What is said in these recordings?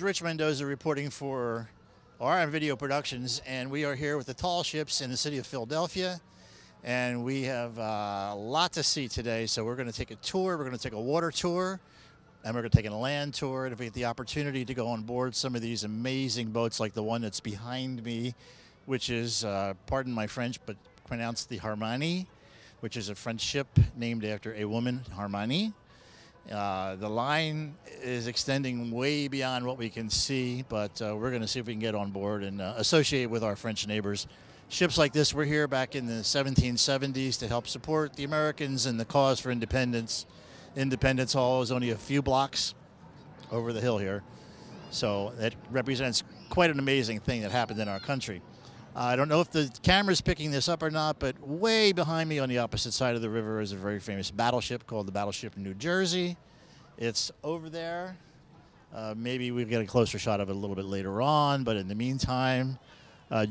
Rich Mendoza reporting for RM Video Productions, and we are here with the tall ships in the city of Philadelphia, and we have a lot to see today. So we're going to take a tour. We're going to take a water tour, and we're going to take a land tour. And if we get the opportunity to go on board some of these amazing boats like the one that's behind me, which is, pardon my French, but pronounced the Harmonie, which is a French ship named after a woman, Harmonie. The line is extending way beyond what we can see, but we're going to see if we can get on board and associate with our French neighbors. Ships like this were here back in the 1770s to help support the Americans and the cause for independence. Independence Hall is only a few blocks over the hill here, so that represents quite an amazing thing that happened in our country. I don't know if the camera's picking this up or not, but way behind me on the opposite side of the river is a very famous battleship called the Battleship New Jersey. It's over there. Maybe we'll get a closer shot of it a little bit later on, but in the meantime,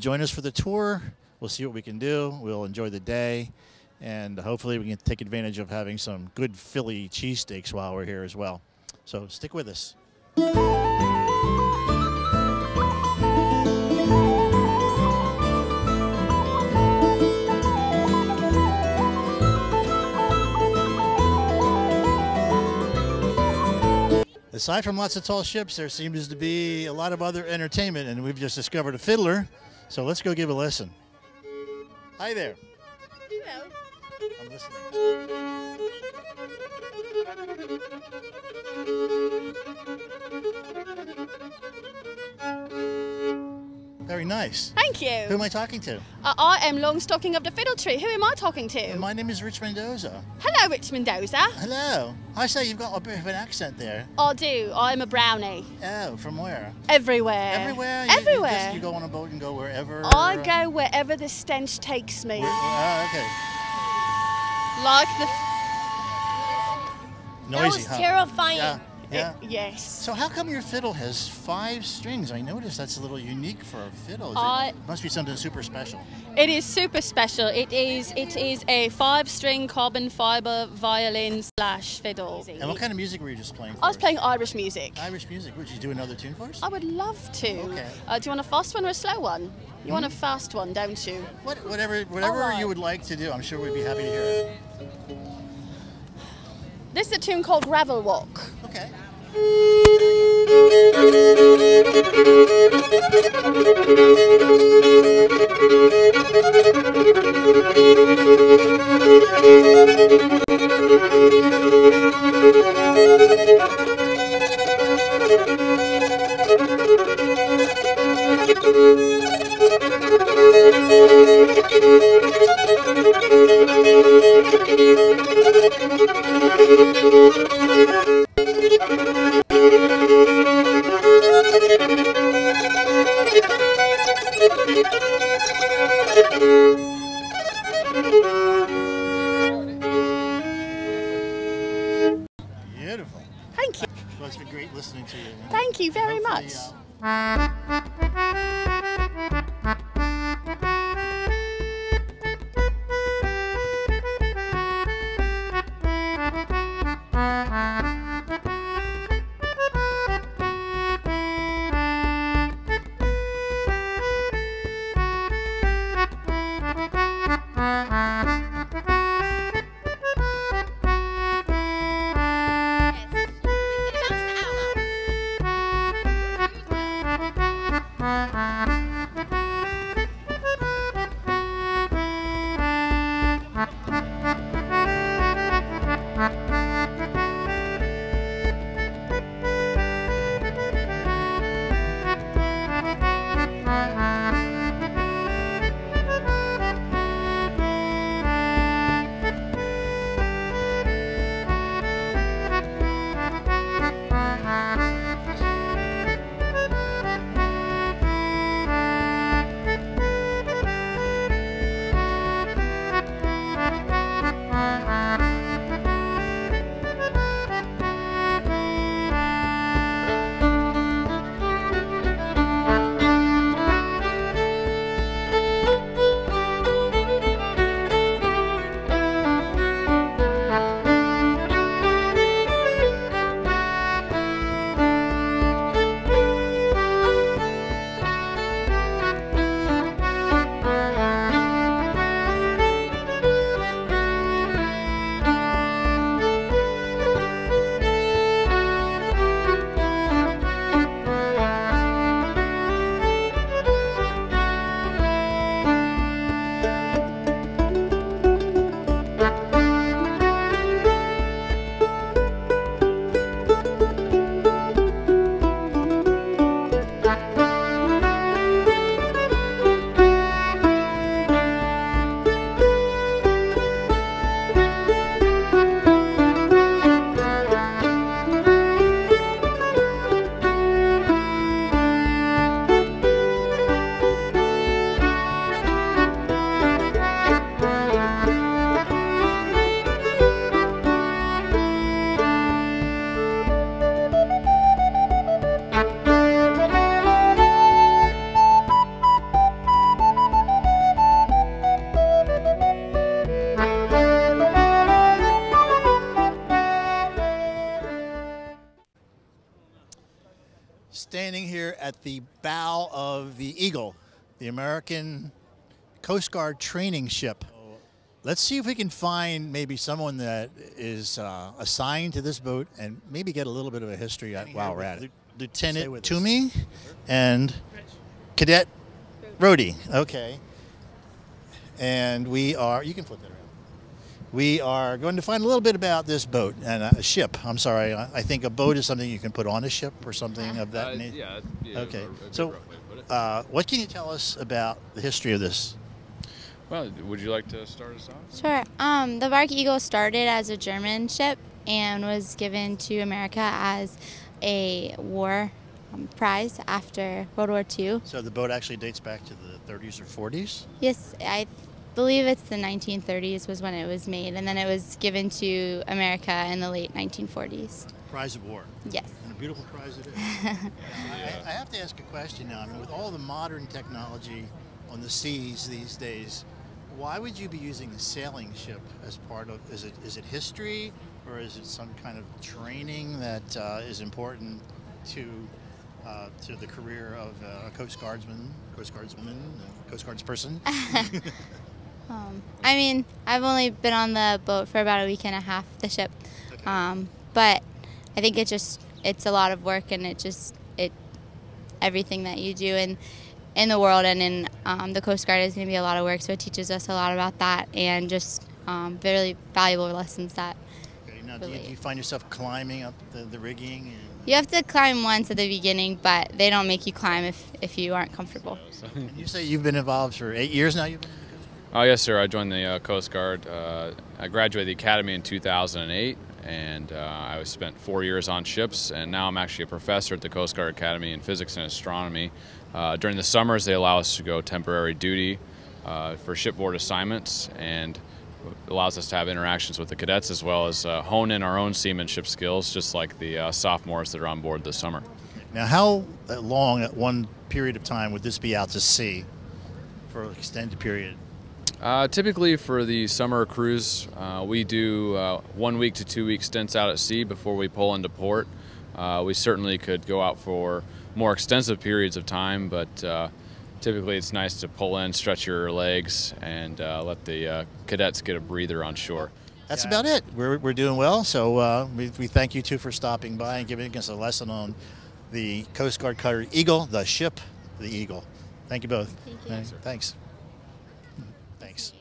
join us for the tour. We'll see what we can do. We'll enjoy the day, and hopefully we can take advantage of having some good Philly cheesesteaks while we're here as well. So stick with us. Aside from lots of tall ships, there seems to be a lot of other entertainment, and we've just discovered a fiddler, so let's go give a listen. Hi there. Hello. I'm listening. Very nice. Thank you. Who am I talking to? I am Longstocking of the Fiddle Tree. Who am I talking to? My name is Rich Mendoza. Hello, Rich Mendoza. Hello. I say you've got a bit of an accent there. I do. I'm a brownie. Oh, from where? Everywhere. Everywhere? Everywhere. You go on a boat and go wherever? I go wherever the stench takes me. Okay. Like the... Noisy, That was huh? terrifying. Yeah. Yeah. Yes. So how come your fiddle has 5 strings? I noticed that's a little unique for a fiddle. It must be something super special. It is super special. It is a 5-string carbon fiber violin / fiddle. And what kind of music were you just playing for I was us? playing Irish music. Irish music. Would you do another tune for us? I would love to. Okay. Do you want a fast one or a slow one? You want a fast one, don't you? Whatever right. you would like to do, I'm sure we'd be happy to hear it. This is a tune called Gravel Walk. Okay. Beautiful. Thank you. Well, it's been great listening to you. Thank you very much. at the bow of the Eagle, the American Coast Guard training ship. Let's see if we can find maybe someone that is assigned to this boat and maybe get a little bit of a history while we're at it. Lieutenant Toomey and Cadet Rody. Okay. And we are, you can flip that around. We are going to find a little bit about this boat and a ship. I'm sorry. I think a boat is something you can put on a ship or something of that nature. Yeah. Okay. So what can you tell us about the history of this? Well, would you like to start us off? Sure. The Bark Eagle started as a German ship and was given to America as a war prize after World War II. So the boat actually dates back to the 30s or 40s? Yes, I believe it's the 1930s was when it was made, and then it was given to America in the late 1940s. Prize of war. Yes. And a beautiful prize it is. I have to ask a question now. I mean, with all the modern technology on the seas these days, why would you be using a sailing ship as part of, is it history, or is it some kind of training that is important to the career of a Coast Guardsman, Coast Guardswoman, Coast Guards person? I mean, I've only been on the boat for about a week and a half, the ship, Okay. but I think it's a lot of work, and everything that you do in the world and in the Coast Guard is going to be a lot of work, so it teaches us a lot about that and just really valuable lessons that. Okay, now do you find yourself climbing up the rigging? You have to climb once at the beginning, but they don't make you climb if you aren't comfortable. And you say you've been involved for 8 years now? You've been in the Coast Guard? Oh, yes, sir. I joined the Coast Guard. I graduated the academy in 2008, and I spent 4 years on ships, and now I'm actually a professor at the Coast Guard Academy in physics and astronomy. During the summers, they allow us to go temporary duty for shipboard assignments, and allows us to have interactions with the cadets as well as hone in our own seamanship skills, just like the sophomores that are on board this summer. Now, how long at one period of time would this be out to sea for an extended period? Typically for the summer cruise, we do 1 week to 2 week stints out at sea before we pull into port. We certainly could go out for more extensive periods of time, but typically it's nice to pull in, stretch your legs, and let the cadets get a breather on shore. That's about it. We're doing well, so we thank you two for stopping by and giving us a lesson on the Coast Guard cutter Eagle, the ship, the Eagle. Thank you both. Thank you. Thanks. Thanks.